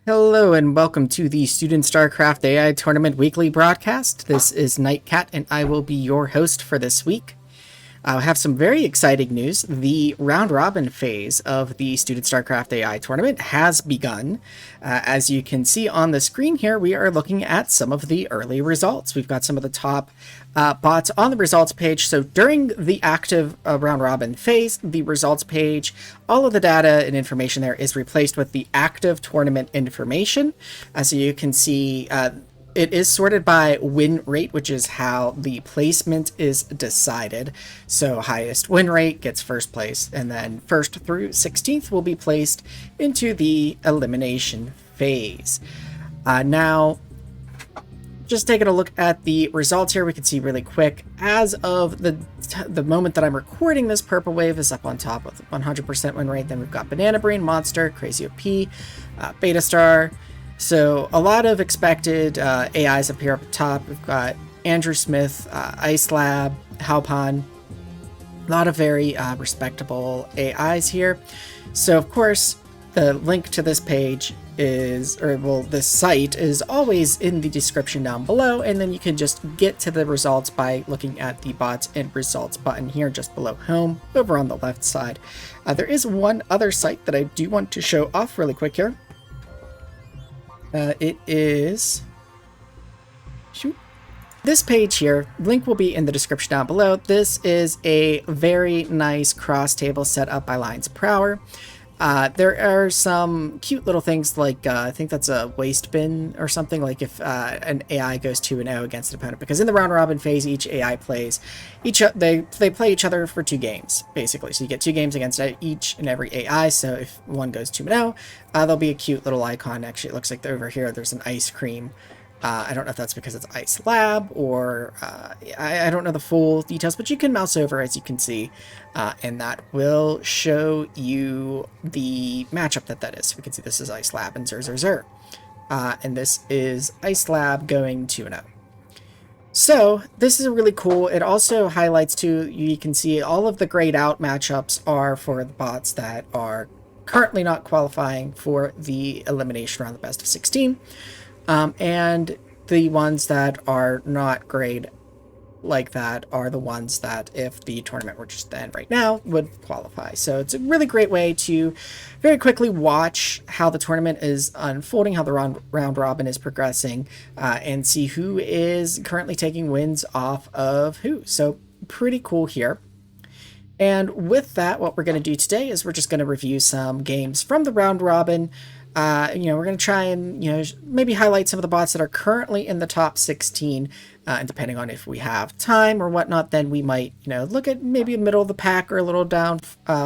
Hello and welcome to the Student StarCraft AI Tournament Weekly Broadcast. This is Nightcat and I will be your host for this week. I have some very exciting news. The round-robin phase of the Student StarCraft AI Tournament has begun. As you can see on the screen here, we are looking at some of the early results. We've got some of the top bots on the results page. So during the active round-robin phase, the results page, all of the data and information there is replaced with the active tournament information. So you can see it is sorted by win rate, which is how the placement is decided. So highest win rate gets first place, and then 1st through 16th will be placed into the elimination phase. Now, just taking a look at the results here, we can see really quick, as of the moment that I'm recording this, Purple Wave is up on top with 100% win rate. Then we've got Banana Brain, Monster, Crazy OP, Beta Star. So a lot of expected AIs up here up top. We've got Andrew Smith, Icelab, Halpan. A lot of very respectable AIs here. So of course, the link to this page is, this site is always in the description down below, and then you can just get to the results by looking at the bots and results button here just below home over on the left side. There is one other site that I do want to show off really quick here. It is this page here. Link will be in the description down below. This is a very nice cross table set up by Lions Prower. There are some cute little things like I think that's a waste bin or something, like if an AI goes 2-0 against an opponent, because in the round robin phase each AI plays they play each other for 2 games basically. So you get 2 games against each and every AI. So if one goes 2-0, there'll be a cute little icon. Actually, it looks like over here there's an ice cream. I don't know if that's because it's Icelab or I don't know the full details, but you can mouse over, as you can see, and that will show you the matchup that is. We can see this is Icelab and Zer, and this is Icelab going 2-0. So this is really cool. It also highlights too, you can see all of the grayed out matchups are for the bots that are currently not qualifying for the elimination round, the best of 16. And the ones that are not grayed like that are the ones that, if the tournament were just to end right now, would qualify. So it's a really great way to very quickly watch how the tournament is unfolding, how the round robin is progressing, and see who is currently taking wins off of who. So pretty cool here. And with that, what we're going to do today is we're just going to review some games from the round robin. We're going to try and, maybe highlight some of the bots that are currently in the top 16, and depending on if we have time or whatnot, then we might, look at maybe middle of the pack or a little down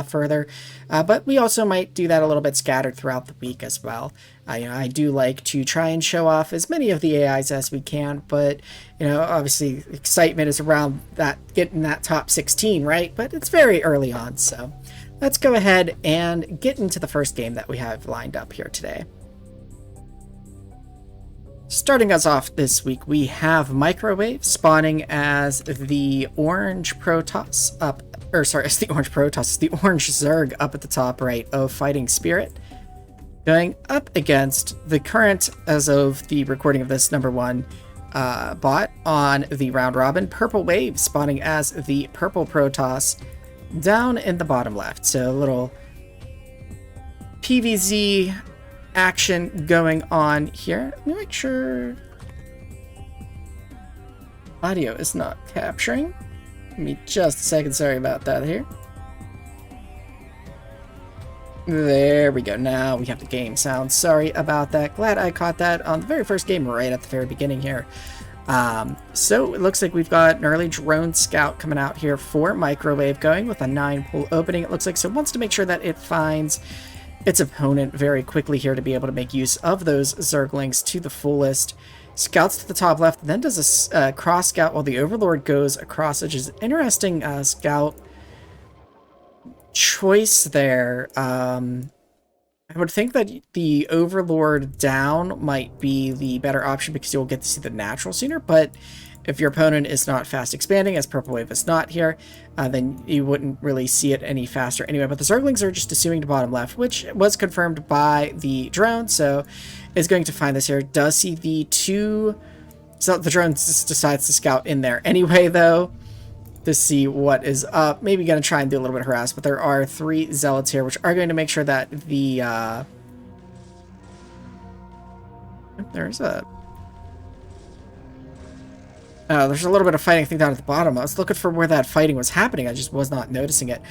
further, but we also might do that a little bit scattered throughout the week as well. I do like to try and show off as many of the AIs as we can, but, obviously excitement is around that, getting that top 16, right? But it's very early on, so let's go ahead and get into the first game that we have lined up here today. Starting us off this week, we have Microwave spawning as the orange Protoss up, it's the orange Protoss, it's the orange Zerg up at the top right of Fighting Spirit, going up against the current, as of the recording of this, #1 bot on the round robin, Purple Wave spawning as the purple Protoss down in the bottom left. So a little PvZ action going on here. Let me make sure audio is not capturing. Give me just a second, sorry about that here. There we go. Now we have the game sound. Sorry about that. Glad I caught that on the very first game right at the very beginning here. So it looks like we've got an early drone scout coming out here for Microwave, going with a 9-pool opening, it looks like. So it wants to make sure that it finds its opponent very quickly here to be able to make use of those Zerglings to the fullest. Scouts to the top left, then does a cross scout while the Overlord goes across, which is interesting scout choice there. I would think that the Overlord down might be the better option because you'll get to see the natural sooner, but If your opponent is not fast expanding, as Purple Wave is not here, then you wouldn't really see it any faster anyway. But the Zerglings are just assuming to bottom left, which was confirmed by the drone, so is going to find this here. Does see the two... So the drone just decides to scout in there anyway, though, to see what is up. Maybe going to try and do a little bit of harass, but there are 3 Zealots here, which are going to make sure that the... There's a little bit of fighting, I think, down at the bottom. I was looking for where that fighting was happening. I just was not noticing it.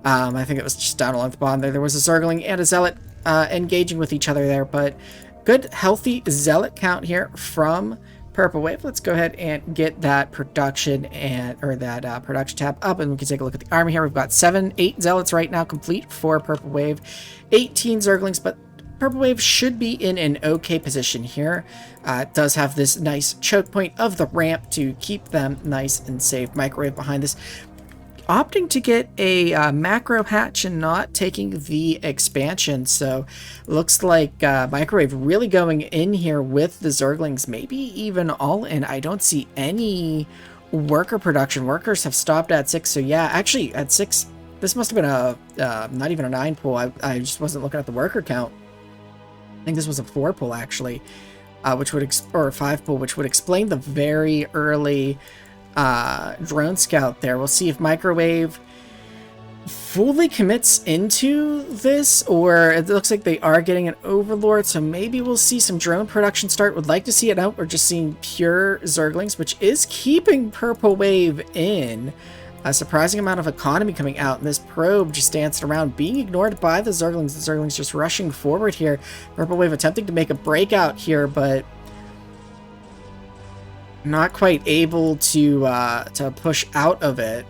I think it was just down along the bottom there. There was a Zergling and a Zealot engaging with each other there, but good, healthy Zealot count here from Purple Wave. Let's go ahead and get that production production tab up, and we can take a look at the army here. We've got 8 Zealots right now complete for Purple Wave, 18 Zerglings, but Purple Wave should be in an okay position here. It does have this nice choke point of the ramp to keep them nice and safe. Microwave behind this, opting to get a macro hatch and not taking the expansion. So looks like Microwave really going in here with the Zerglings, maybe even all in. I don't see any worker production. Workers have stopped at 6. So yeah, actually at 6, this must have been a not even a 9 pull. I just wasn't looking at the worker count. I think this was a 4 pull actually, which would or a 5 pull, which would explain the very early drone scout there. We'll see if Microwave fully commits into this, or it looks like they are getting an Overlord, so maybe we'll see some drone production start. Would like to see it out. We're just seeing pure Zerglings, which is keeping Purple Wave in. A surprising amount of economy coming out, and this probe just dancing around, being ignored by the Zerglings. The Zerglings just rushing forward here. Purple Wave attempting to make a breakout here, but not quite able to push out of it.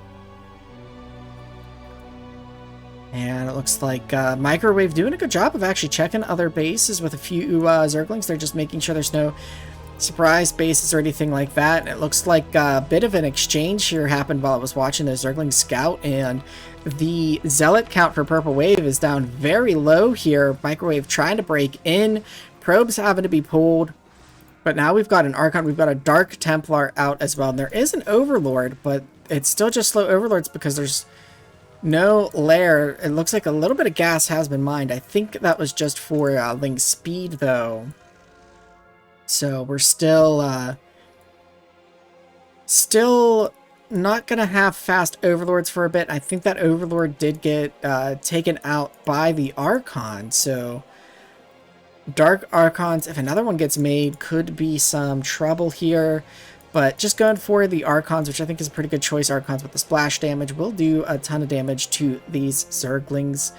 And it looks like Microwave doing a good job of actually checking other bases with a few Zerglings. They're just making sure there's no surprise bases or anything like that. And it looks like a bit of an exchange here happened while I was watching the Zergling scout, and the Zealot count for Purple Wave is down very low here. Microwave trying to break in, probes having to be pulled, but now we've got an Archon, we've got a Dark Templar out as well, and there is an Overlord, but it's still just slow Overlords because there's no lair. It looks like a little bit of gas has been mined. I think that was just for Ling's speed though. So we're still not going to have fast Overlords for a bit. I think that Overlord did get taken out by the Archon. So Dark Archons, if another one gets made, could be some trouble here. But just going for the Archons, which I think is a pretty good choice. Archons with the splash damage will do a ton of damage to these Zerglings.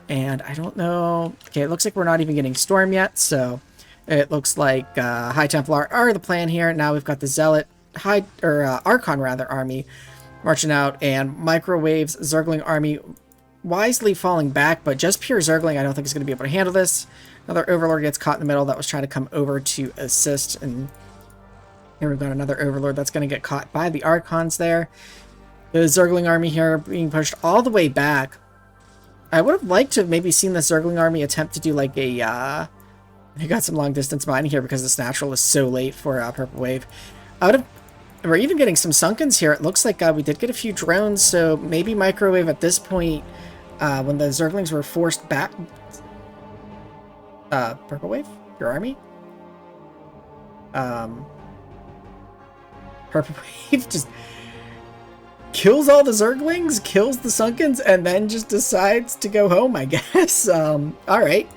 And I don't know. Okay, it looks like we're not even getting Storm yet, so it looks like High Templar are the plan here. Now we've got the Zealot, Archon rather, army marching out, and Microwave's Zergling army wisely falling back, but just pure Zergling I don't think is going to be able to handle this. Another Overlord gets caught in the middle that was trying to come over to assist, and here we've got another Overlord that's going to get caught by the Archons there. The Zergling army here being pushed all the way back. I would have liked to have maybe seen the Zergling army attempt to do like a I got some long distance mining here because this natural is so late for Purple Wave. We're even getting some Sunkens here. It looks like we did get a few drones, so maybe Microwave at this point, when the Zerglings were forced back. Purple Wave, your army? Purple Wave just kills all the Zerglings, kills the Sunkens, and then just decides to go home, I guess. Alright.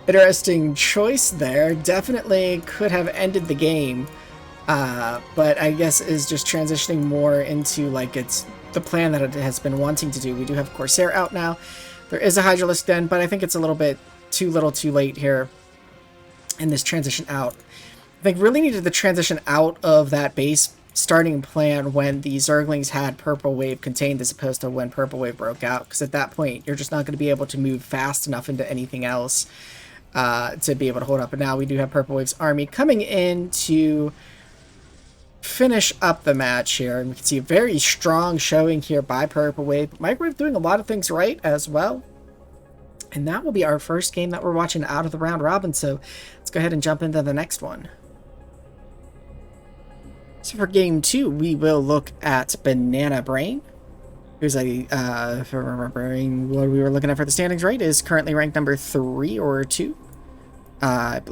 Interesting choice there. Definitely could have ended the game, but I guess is just transitioning more into like it's the plan that it has been wanting to do. We do have Corsair out now. There is a Hydralisk Den, but I think it's a little bit too little too late here in this transition out. I think really needed the transition out of that base starting plan when the Zerglings had Purple Wave contained as opposed to when Purple Wave broke out, because at that point you're just not going to be able to move fast enough into anything else to be able to hold up. But now we do have Purple Wave's army coming in to finish up the match here. And we can see a very strong showing here by Purple Wave. Microwave doing a lot of things right as well. And that will be our first game that we're watching out of the round robin. So let's go ahead and jump into the next one. So for game 2, we will look at Banana Brain, who's if I'm remembering what we were looking at for the standings right, is currently ranked number 3 or 2. Yeah,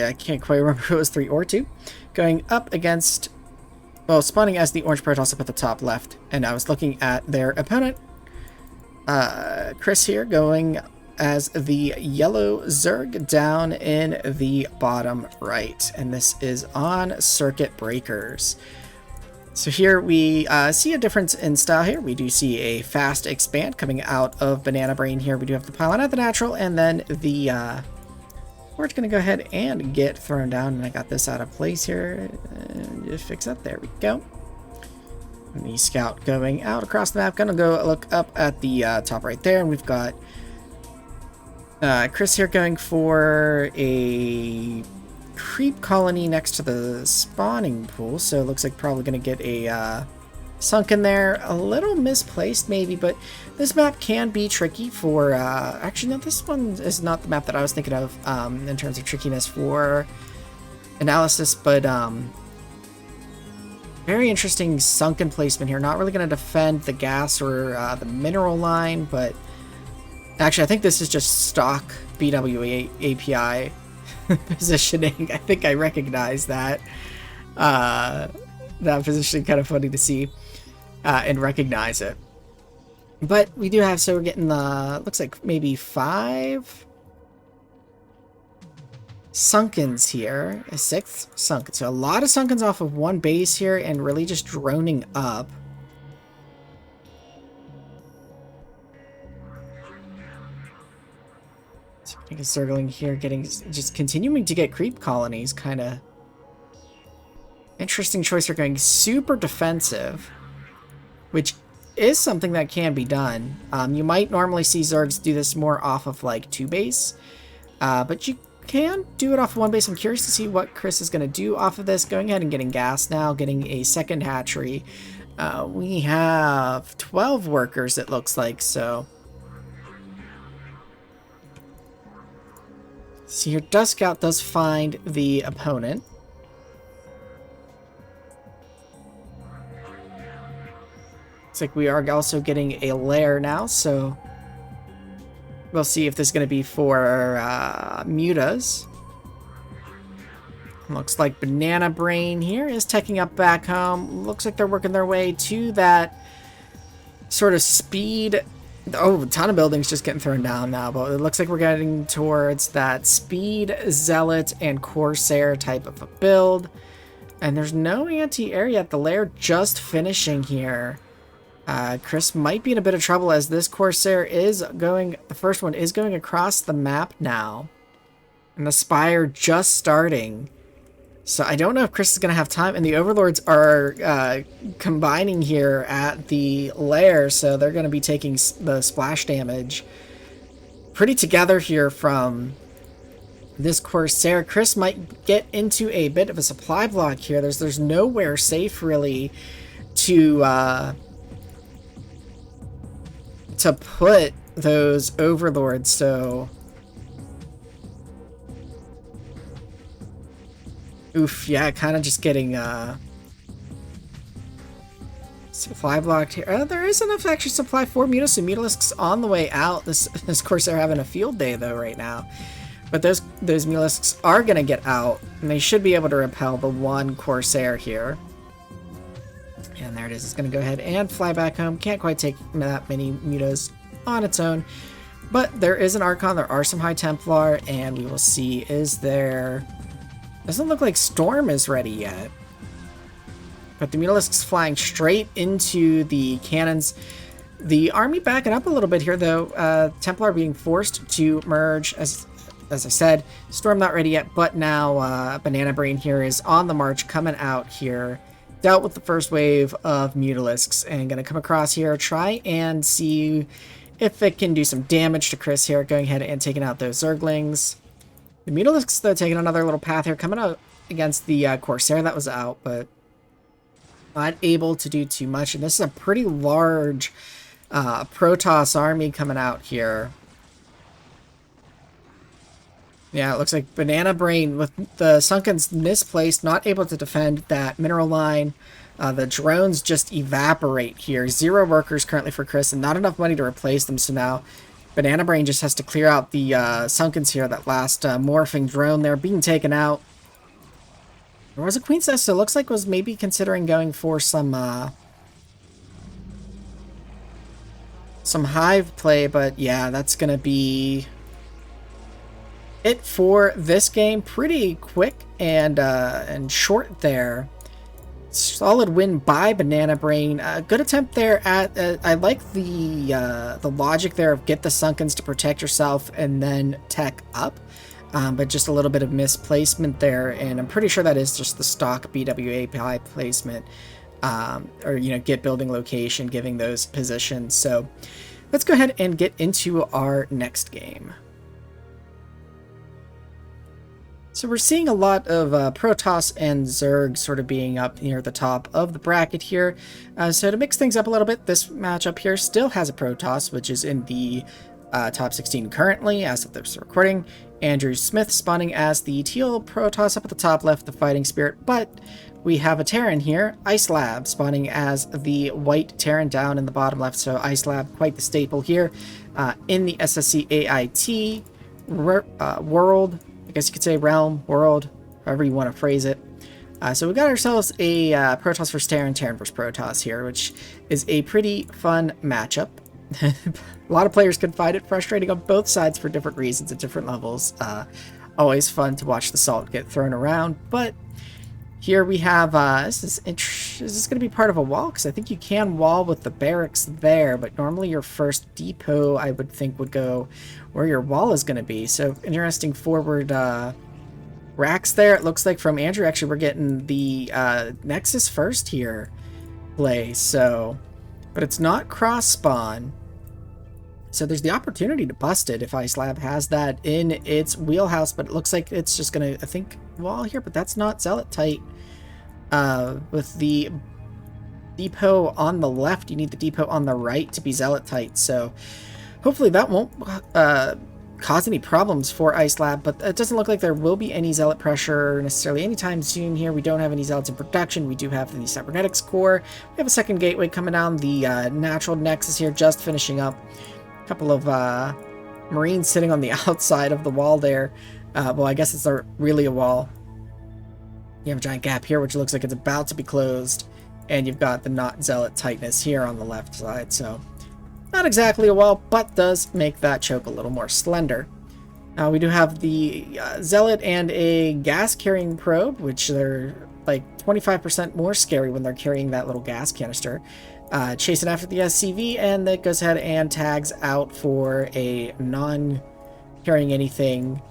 I can't quite remember if it was 3 or 2. Going up against, well, spawning as the orange Protoss up at the top left. And I was looking at their opponent, Chris here, going as the yellow Zerg down in the bottom right. And this is on Circuit Breakers. So here we see a difference in style here. We do see a fast expand coming out of Banana Brain here. We do have the pylon at the natural, and then the we're going to go ahead and get thrown down. And I got this out of place here. Just fix that. There we go. And the scout going out across the map. Gonna go look up at the top right there, and we've got Chris here going for a creep colony next to the spawning pool, so it looks like probably going to get a sunken there. A little misplaced maybe, but this map can be tricky for actually no, this one is not the map that I was thinking of in terms of trickiness for analysis, but very interesting sunken placement here. Not really going to defend the gas or the mineral line, but actually I think this is just stock BWA API positioning. I think I recognize that. That positioning kind of funny to see and recognize it. But we do have, so we're getting the, looks like maybe 5 sunkens here. A 6th sunken. So a lot of sunkens off of one base here and really just droning up. Circling here, getting, just continuing to get creep colonies. Kind of interesting choice here, going super defensive, which is something that can be done. You might normally see Zergs do this more off of like 2 base, but you can do it off of 1 base. I'm curious to see what Chris is going to do off of this. Going ahead and getting gas now, getting a second hatchery. We have 12 workers, it looks like, so. See here, Dust Scout does find the opponent. Looks like we are also getting a lair now, so we'll see if this is going to be for mutas. Looks like Banana Brain here is teching up back home. Looks like they're working their way to that sort of speed. Oh, a ton of buildings just getting thrown down now, but it looks like we're getting towards that speed, zealot, and corsair type of a build. And there's no anti-air yet. The lair just finishing here. Chris might be in a bit of trouble as this corsair is going, the first one is going across the map now. And the spire just starting. So I don't know if Chris is going to have time, and the overlords are combining here at the lair, so they're going to be taking the splash damage pretty together here from this corsair. Chris might get into a bit of a supply block here. There's nowhere safe really to put those overlords, so. Oof, yeah, kind of just getting supply blocked here. There is enough to actually supply 4 mutas, so Mutalisks on the way out. This course they're having a field day though right now. But those Mutalisks are gonna get out, and they should be able to repel the 1 Corsair here. And there it is. It's gonna go ahead and fly back home. Can't quite take that many mutas on its own. But there is an Archon, there are some High Templar, and we will see, is there. Doesn't look like Storm is ready yet. But the Mutalisks flying straight into the cannons. The army backing up a little bit here, though. Templar being forced to merge, as I said. Storm not ready yet, but now Banana Brain here is on the march, coming out here. Dealt with the first wave of Mutalisks, and going to come across here, try and see if it can do some damage to Chris here, going ahead and taking out those Zerglings. The Mutalisks, though, taking another little path here, coming out against the Corsair that was out, but not able to do too much. And this is a pretty large Protoss army coming out here. Yeah, it looks like Banana Brain with the Sunken's misplaced, not able to defend that mineral line. The drones just evaporate here. 0 workers currently for Chris and not enough money to replace them. So now Banana Brain just has to clear out the Sunken's here. That last morphing drone there being taken out. There was a Queen's Nest, so it looks like was maybe considering going for some hive play, but yeah, that's going to be it for this game. Pretty quick and short there. Solid win by Banana Brain. Good attempt there at. I like the logic there of get the Sunkens to protect yourself and then tech up, but just a little bit of misplacement there, and I'm pretty sure that is just the stock BW API placement, or get building location, giving those positions. So let's go ahead and get into our next game. So we're seeing a lot of Protoss and Zerg sort of being up near the top of the bracket here. So to mix things up a little bit, this matchup here still has a Protoss, which is in the top 16 currently as of this recording. Andrew Smith spawning as the teal Protoss up at the top left, the Fighting Spirit. But we have a Terran here, Icelab, spawning as the white Terran down in the bottom left. So Icelab, quite the staple here in the SSCAIT world. I guess you could say realm, world, however you want to phrase it. So we got ourselves a Protoss vs Terran, Terran vs Protoss here, which is a pretty fun matchup. A lot of players can find it frustrating on both sides for different reasons at different levels. Always fun to watch the salt get thrown around, but here we have, is this going to be part of a wall? Because I think you can wall with the barracks there, but normally your first depot, I would think, would go where your wall is going to be. So interesting forward racks there. It looks like from Andrew, actually, we're getting the Nexus first here play. So, but it's not cross spawn. So there's the opportunity to bust it if Icelab has that in its wheelhouse, but it looks like it's just going to, I think, wall here, but that's not Zealot tight. With the depot on the left, you need the depot on the right to be Zealot tight. So hopefully that won't cause any problems for Icelab, but it doesn't look like there will be any Zealot pressure necessarily anytime soon here. We don't have any Zealots in production. We do have the Cybernetics core. We have a second gateway coming down. The natural Nexus here just finishing up. Couple of Marines sitting on the outside of the wall there. Well, I guess it's really a wall. You have a giant gap here, which looks like it's about to be closed. And you've got the not Zealot tightness here on the left side. So, not exactly a wall, but does make that choke a little more slender. We do have the Zealot and a gas-carrying probe, which they're like 25% more scary when they're carrying that little gas canister. Chasing after the SCV, and that goes ahead and tags out for a non-carrying anything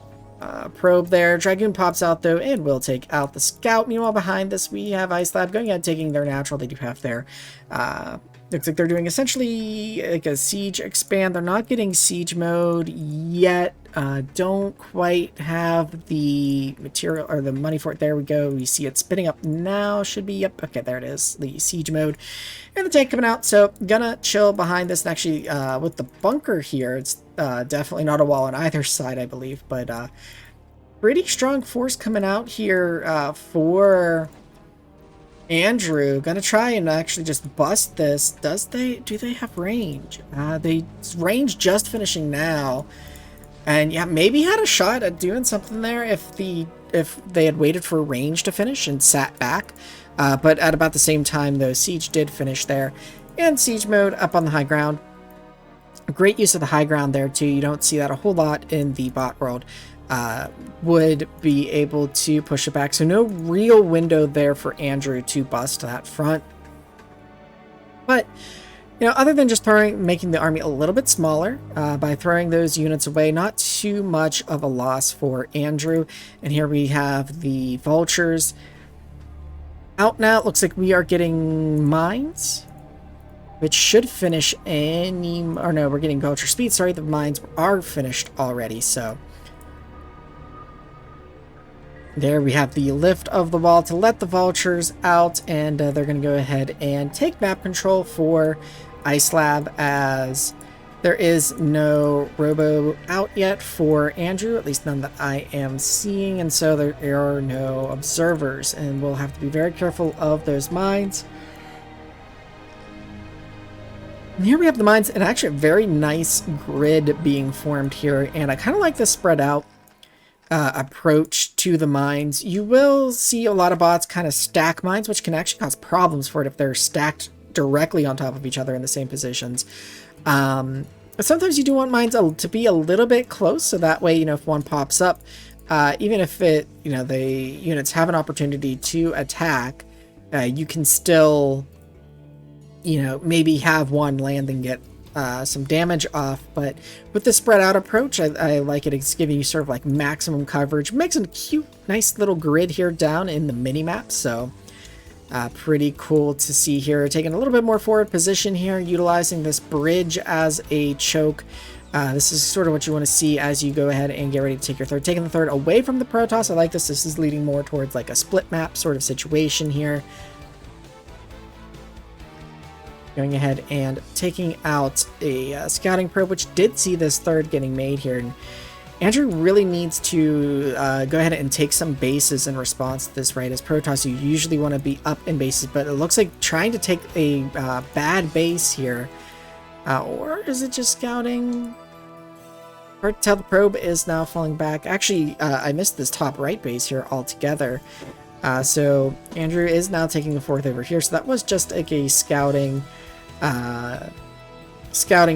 probe there. Dragoon pops out though and will take out the scout. Meanwhile, behind this we have Icelab going ahead taking their natural. They do have their looks like they're doing essentially like a siege expand. They're not getting siege mode yet. Don't quite have the material or the money for it. There we go. We see it spinning up now. Should be, yep. Okay, there it is. The siege mode. And the tank coming out. So gonna chill behind this. And actually, with the bunker here, it's definitely not a wall on either side, I believe. But pretty strong force coming out here for Andrew. Gonna try and actually just bust this. Do they have range? They range just finishing now. And yeah, maybe had a shot at doing something there if they had waited for range to finish and sat back. But at about the same time, though, siege did finish there. And siege mode up on the high ground. Great use of the high ground there too. You don't see that a whole lot in the bot world. Would be able to push it back. So no real window there for Andrew to bust that front. But other than just making the army a little bit smaller by throwing those units away, not too much of a loss for Andrew. And here we have the vultures out now. It looks like we are getting mines, which should finish we're getting vulture speed. Sorry, the mines are finished already. So there we have the lift of the wall to let the vultures out, and they're going to go ahead and take map control for Icelab as There is no robo out yet for Andrew, at least none that I am seeing, and so there are no observers, and we'll have to be very careful of those mines. And here we have the mines, and actually a very nice grid being formed here, and I kind of like this spread out approach to the mines. You will see a lot of bots kind of stack mines, which can actually cause problems for it if they're stacked directly on top of each other in the same positions. Sometimes you do want mines to be a little bit close, so that way, if one pops up, even if the units have an opportunity to attack, you can still, maybe have one land and get some damage off. But with the spread out approach, I like it. It's giving you sort of like maximum coverage. Makes a cute, nice little grid here down in the mini map. So pretty cool to see here. Taking a little bit more forward position here, utilizing this bridge as a choke. This is sort of what you want to see as you go ahead and get ready to take your third. Taking the third away from the Protoss. I like this. This is leading more towards like a split map sort of situation here. Going ahead and taking out a scouting probe, which did see this third getting made here. And Andrew really needs to go ahead and take some bases in response to this, right? As Protoss, you usually want to be up in bases, but it looks like trying to take a bad base here. Or is it just scouting? Hard to tell. The probe is now falling back. Actually, I missed this top right base here altogether. So Andrew is now taking the fourth over here. So that was just like a scouting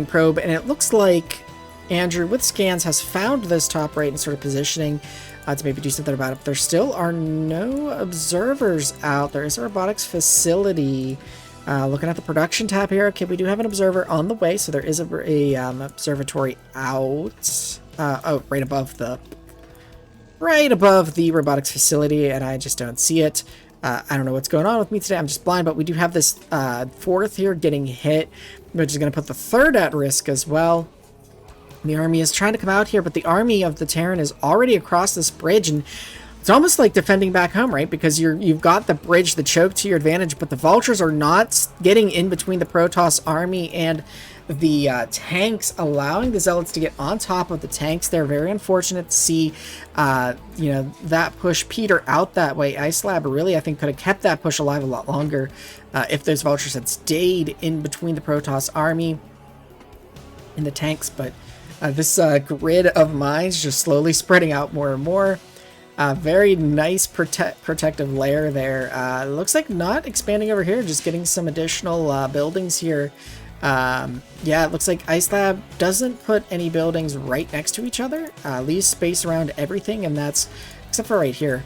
probe, and it looks like Andrew with scans has found this top right and sort of positioning to maybe do something about it. There still are no observers out. There is a robotics facility. Looking at the production tab here, okay, we do have an observer on the way, so there is a observatory out. Oh, right above the robotics facility, and I just don't see it. I don't know what's going on with me today. I'm just blind, but we do have this fourth here getting hit, which is going to put the third at risk as well. The army is trying to come out here, but the army of the Terran is already across this bridge, and it's almost like defending back home, right? Because you've got the bridge, the choke to your advantage, but the vultures are not getting in between the Protoss army and the tanks, allowing the zealots to get on top of the tanks. They're very unfortunate to see, that push peter out that way. Icelab really, I think, could have kept that push alive a lot longer if those vultures had stayed in between the Protoss army and the tanks. But this grid of mines just slowly spreading out more and more. Very nice protective layer there. Looks like not expanding over here, just getting some additional buildings here. Yeah, it looks like Icelab doesn't put any buildings right next to each other, leaves space around everything, and that's, except for right here.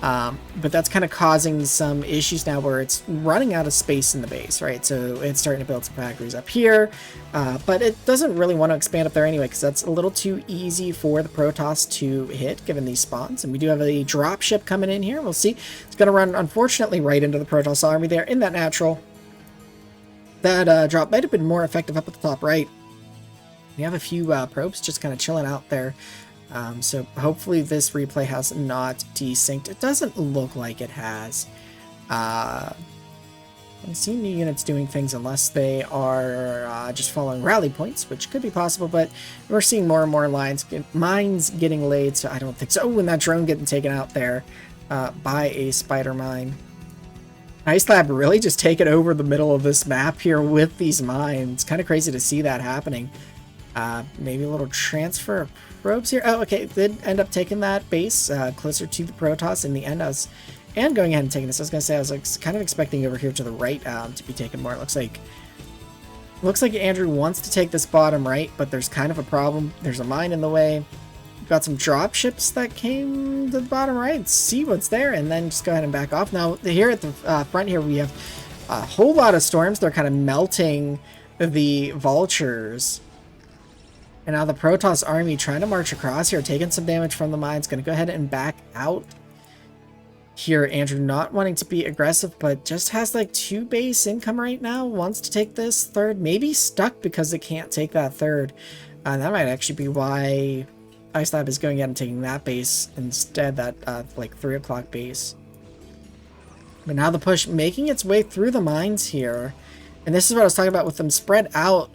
But that's kind of causing some issues now where it's running out of space in the base, right? So it's starting to build some factories up here, but it doesn't really want to expand up there anyway, because that's a little too easy for the Protoss to hit, given these spawns. And we do have a dropship coming in here. We'll see. It's going to run, unfortunately, right into the Protoss army there in that natural. That drop might have been more effective up at the top right. We have a few probes just kind of chilling out there. So hopefully this replay has not desynced. It doesn't look like it has. I see new units doing things unless they are just following rally points, which could be possible, but we're seeing more and more mines getting laid, so I don't think so. Oh, and that drone getting taken out there by a spider mine. Icelab really just taking over the middle of this map here with these mines. Kind of crazy to see that happening. Maybe a little transfer of probes here. Oh, okay, did end up taking that base closer to the Protoss in the end. And going ahead and taking this. I was going to say, I was like, kind of expecting over here to the right to be taken more. It looks like Andrew wants to take this bottom right, but there's kind of a problem. There's a mine in the way. We've got some drop ships that came to the bottom right. See what's there, and then just go ahead and back off. Now, here at the front here, we have a whole lot of storms. They're kind of melting the vultures. And now the Protoss army trying to march across here, taking some damage from the mines. Going to go ahead and back out here. Andrew not wanting to be aggressive, but just has like 2 base income right now. Wants to take this third. Maybe stuck because it can't take that third. That might actually be why Icelab is going ahead and taking that base instead, that like 3 o'clock base. But now the push making its way through the mines here. And this is what I was talking about with them spread out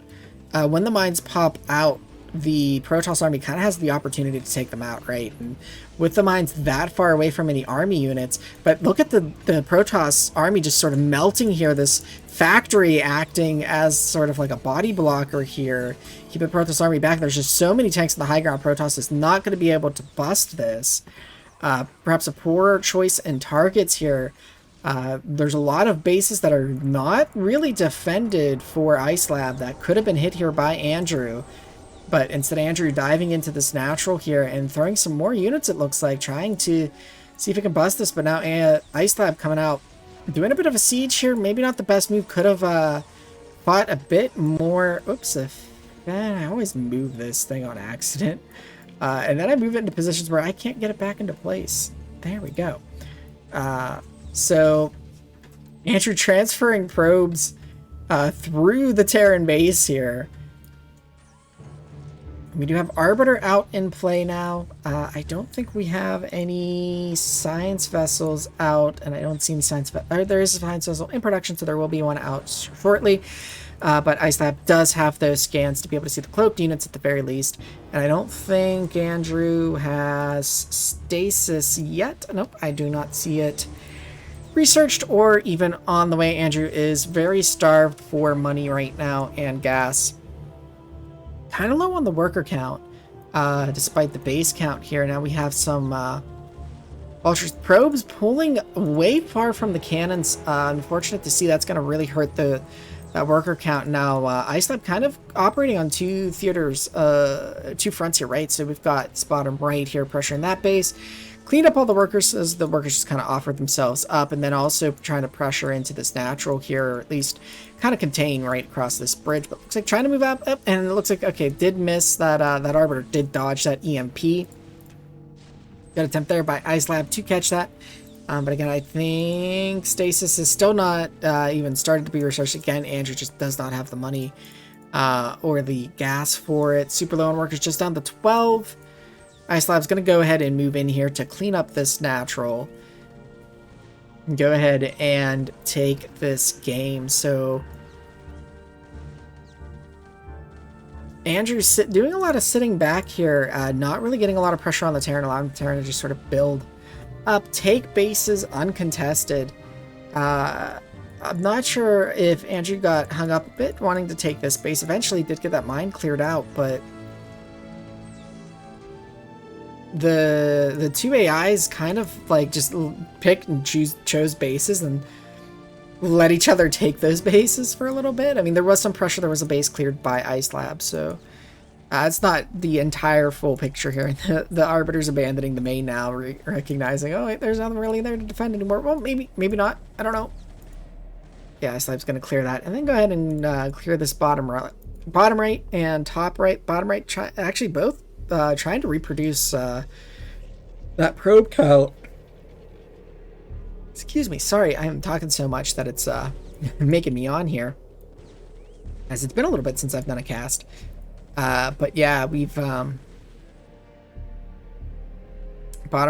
when the mines pop out, the Protoss army kind of has the opportunity to take them out, right? And with the mines that far away from any army units, but look at the Protoss army just sort of melting here, this factory acting as sort of like a body blocker here, keep the Protoss army back. There's just so many tanks in the high ground. Protoss is not going to be able to bust this. Perhaps a poor choice in targets here. There's a lot of bases that are not really defended for Icelab that could have been hit here by Andrew. But instead, Andrew diving into this natural here and throwing some more units, it looks like, trying to see if he can bust this. But now Icelab coming out, doing a bit of a siege here. Maybe not the best move. Could have fought a bit more. Oops, I always move this thing on accident. And then I move it into positions where I can't get it back into place. There we go. So Andrew transferring probes through the Terran base here. We do have Arbiter out in play now. I don't think we have any science vessels out, and I don't see any science there is a science vessel in production, so there will be one out shortly. But Icelab does have those scans to be able to see the cloaked units at the very least. And I don't think Andrew has stasis yet. Nope, I do not see it researched or even on the way. Andrew is very starved for money right now and gas. Kind of low on the worker count, despite the base count here. Now we have some ultra probes pulling way far from the cannons. Unfortunate to see. That's going to really hurt that worker count. Now Icelab kind of operating on two theaters, two fronts here, right? So we've got this bottom right here pressuring that base, cleaned up all the workers as the workers just kind of offered themselves up, and then also trying to pressure into this natural here, or at least kind of contain right across this bridge. But looks like trying to move up, and it looks like, okay, did miss that. That Arbiter did dodge that EMP. Good attempt there by Icelab to catch that. But again, I think stasis is still not even started to be researched. Again, Andrew just does not have the money or the gas for it. Super low on workers, just down to 12. Icelab's going to go ahead and move in here to clean up this natural. And go ahead and take this game. So Andrew's doing a lot of sitting back here, not really getting a lot of pressure on the Terran, allowing the Terran to just sort of build up, take bases uncontested. I'm not sure if Andrew got hung up a bit wanting to take this base. Eventually did get that mine cleared out, but the two AIs kind of like just picked and chose bases and let each other take those bases for a little bit. I mean, there was some pressure. There was a base cleared by Icelab, so it's not the entire full picture here. The Arbiter's abandoning the main now, recognizing, oh wait, there's nothing really there to defend anymore. Well, maybe not. I don't know. Yeah, Icelab's going to clear that, and then go ahead and clear this bottom right and top right. Bottom right, actually both trying to reproduce that probe count. Excuse me, sorry, I'm talking so much that it's making me on here, as it's been a little bit since I've done a cast. But yeah, we've bottom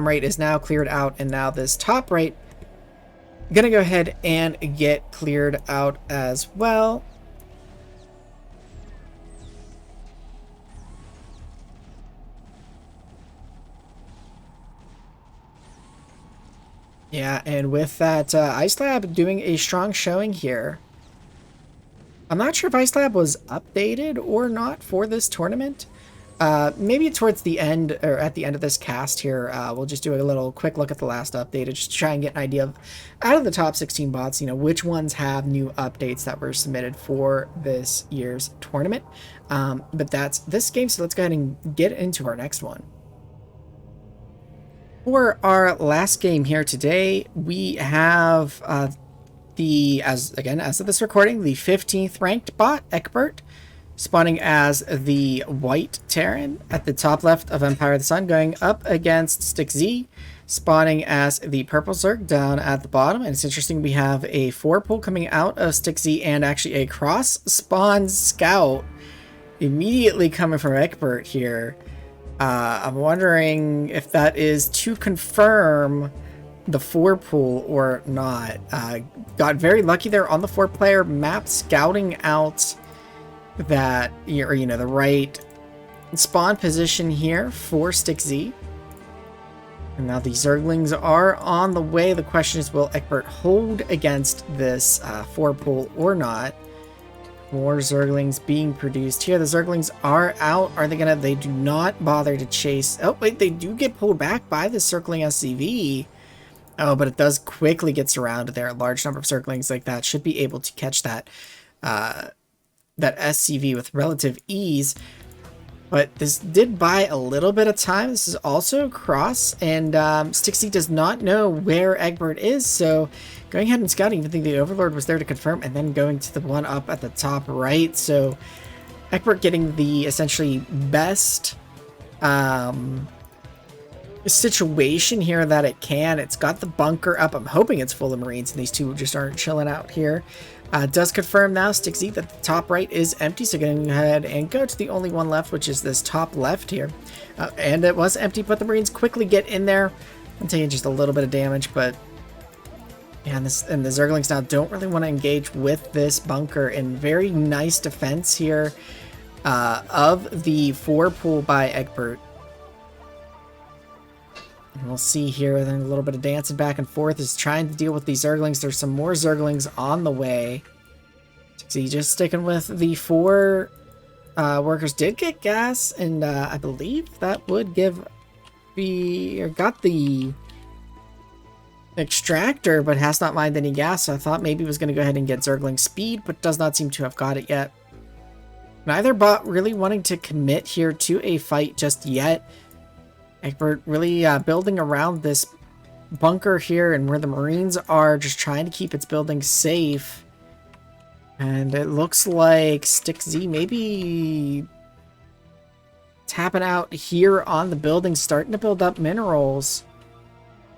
right is now cleared out, and now this top right gonna go ahead and get cleared out as well. Yeah, and with that, Icelab doing a strong showing here. I'm not sure if Icelab was updated or not for this tournament. Maybe towards the end, or at the end of this cast here, we'll just do a little quick look at the last update, just to try and get an idea of, out of the top 16 bots, you know, which ones have new updates that were submitted for this year's tournament. But that's this game, so let's go ahead and get into our next one. For our last game here today, we have as of this recording, the 15th ranked bot, Egbert, spawning as the white Terran at the top left of Empire of the Sun, going up against Stixxay, spawning as the purple Zerg down at the bottom. And it's interesting, we have a 4-pull coming out of Stixxay and actually a cross-spawn scout immediately coming from Egbert here. I'm wondering if that is to confirm the 4-pull or not. Got very lucky there on the 4-player map, scouting out that, or the right spawn position here for Stixxay. And now the Zerglings are on the way. The question is, will Egbert hold against this 4-pool or not? More Zerglings being produced here. The Zerglings are out. Are they gonna? They do not bother to chase. Oh, wait, they do get pulled back by the circling SCV. Oh, but it does quickly get surrounded there. A large number of Zerglings like that should be able to catch that, that SCV with relative ease. But this did buy a little bit of time. This is also cross, and Stixxay does not know where Egbert is, so going ahead and scouting, I think the Overlord was there to confirm, and then going to the one up at the top right. So Egbert getting the essentially best situation here that it can. It's got the bunker up. I'm hoping it's full of Marines, and these two just aren't chilling out here. Does confirm now, Stixxay, that the top right is empty, so going ahead and go to the only one left, which is this top left here. And it was empty, but the Marines quickly get in there. I'm taking just a little bit of damage, but yeah, and the Zerglings now don't really want to engage with this bunker. And very nice defense here of the 4-pool by Egbert. And we'll see here, then a little bit of dancing back and forth is trying to deal with these Zerglings. There's some more Zerglings on the way. See, just sticking with the 4 workers did get gas, and I believe that would got the extractor, but has not mined any gas, so I thought maybe it was going to go ahead and get Zergling speed, but does not seem to have got it yet. Neither bot really wanting to commit here to a fight just yet. Egbert really building around this bunker here and where the Marines are, just trying to keep its buildings safe. And it looks like Stixxay maybe tapping out here on the building, starting to build up minerals.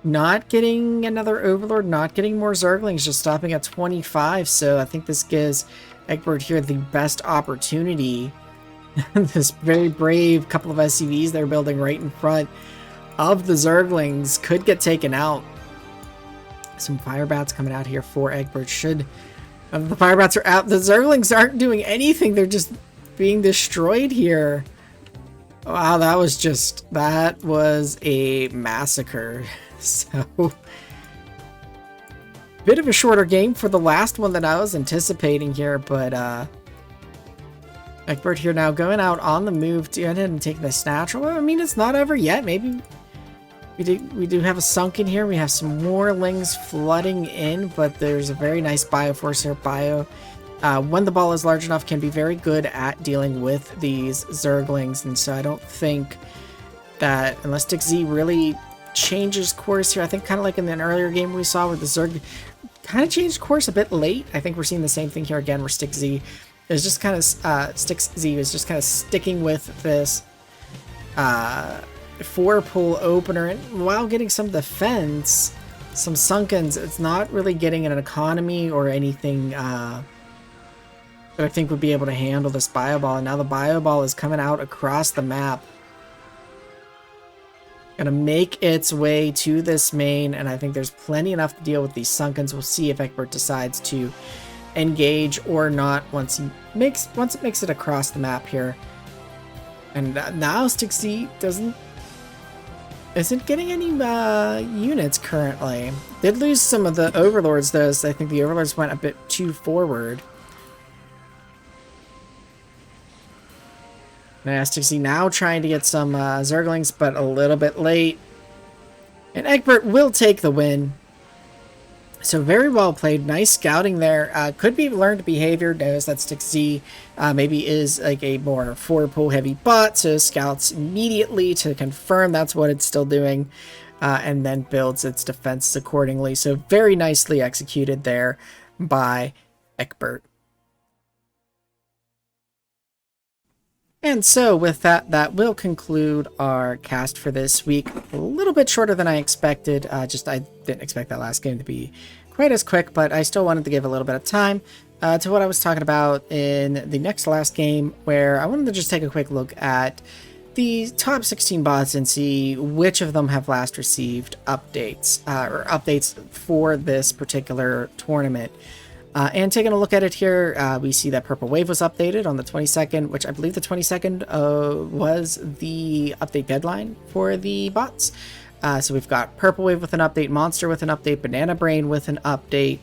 Not getting another Overlord, not getting more Zerglings, just stopping at 25. So I think this gives Egbert here the best opportunity. This very brave couple of SCVs they're building right in front of the Zerglings could get taken out. Some Firebats coming out here for Egbert. Should the Firebats are out, the Zerglings aren't doing anything. They're just being destroyed here. Wow, that was a massacre. So bit of a shorter game for the last one that I was anticipating here, but Egbert here now going out on the move to go ahead and take the snatch. Well, I mean, it's not over yet. Maybe we do have a sunk in here. We have some more lings flooding in, but there's a very nice Bioforce here. When the ball is large enough, can be very good at dealing with these Zerglings, and so I don't think that unless Stixxay really changes course here, I think kind of like in an earlier game we saw where the Zerg kind of changed course a bit late. I think we're seeing the same thing here again, where Stixxay is just kind of sticking with this 4-pool opener, and while getting some defense, some sunkens, it's not really getting an economy or anything that I think would be able to handle this bio ball. And now the bio ball is coming out across the map, gonna make its way to this main, and I think there's plenty enough to deal with these sunkens. We'll see if Egbert decides to engage or not once it makes it across the map here. And now Stixxay isn't getting any units currently. Did lose some of the Overlords though, so I think the Overlords went a bit too forward. Now Stixxay now trying to get some Zerglings, but a little bit late. And Egbert will take the win. So very well played. Nice scouting there. Could be learned behavior. Knows that Stixxay maybe is like a more 4-pool heavy bot. So scouts immediately to confirm that's what it's still doing. And then builds its defenses accordingly. So very nicely executed there by Egbert. And so with that, that will conclude our cast for this week. A little bit shorter than I expected. I didn't expect that last game to be quite as quick, but I still wanted to give a little bit of time to what I was talking about in the next last game, where I wanted to just take a quick look at the top 16 bots and see which of them have last received updates or updates for this particular tournament. And taking a look at it here, we see that Purple Wave was updated on the 22nd, which I believe the 22nd was the update deadline for the bots. So we've got Purple Wave with an update, Monster with an update, Banana Brain with an update.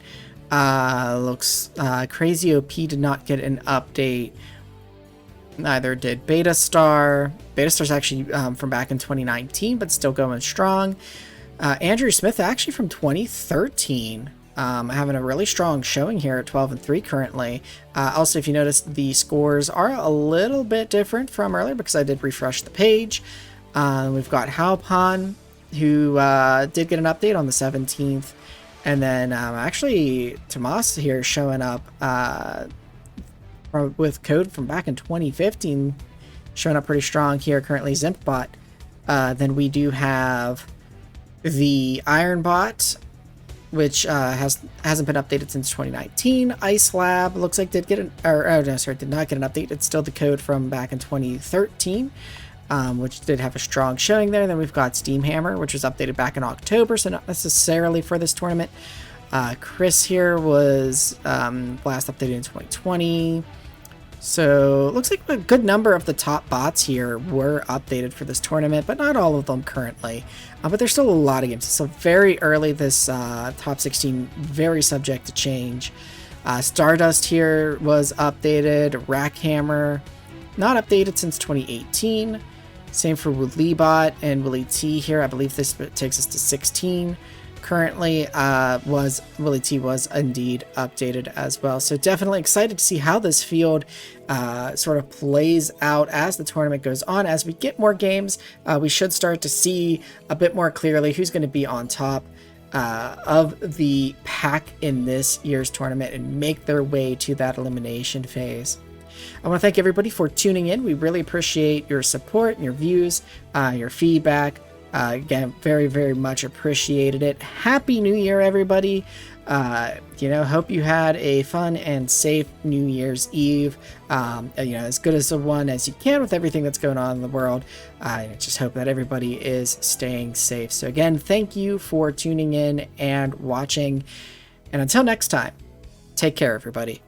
Looks Crazy OP did not get an update. Neither did Beta Star. Beta Star's actually from back in 2019, but still going strong. Andrew Smith actually from 2013. Having a really strong showing here at 12-3 currently. Also, if you notice, the scores are a little bit different from earlier because I did refresh the page. We've got Halpan, who did get an update on the 17th. And then actually Tomas here showing up with code from back in 2015, showing up pretty strong here currently, Zimpbot. Then we do have the Ironbot, which hasn't been updated since 2019. Icelab looks like did get an, did not get an update. It's still the code from back in 2013, which did have a strong showing there. Then we've got Steamhammer, which was updated back in October, so not necessarily for this tournament. Chris here was last updated in 2020. So it looks like a good number of the top bots here were updated for this tournament, but not all of them currently. But there's still a lot of games. So very early, this top 16, very subject to change. Stardust here was updated. Rackhammer, not updated since 2018. Same for Woolibot and Willie T here. I believe this takes us to 16. Currently, Willie T was indeed updated as well. So definitely excited to see how this field sort of plays out as the tournament goes on. As we get more games, we should start to see a bit more clearly who's going to be on top of the pack in this year's tournament and make their way to that elimination phase. I want to thank everybody for tuning in. We really appreciate your support and your views, your feedback. Again, very, very much appreciated it. Happy New Year, everybody. Hope you had a fun and safe New Year's Eve. As good as the one as you can with everything that's going on in the world. I just hope that everybody is staying safe. So again, thank you for tuning in and watching. And until next time, take care, everybody.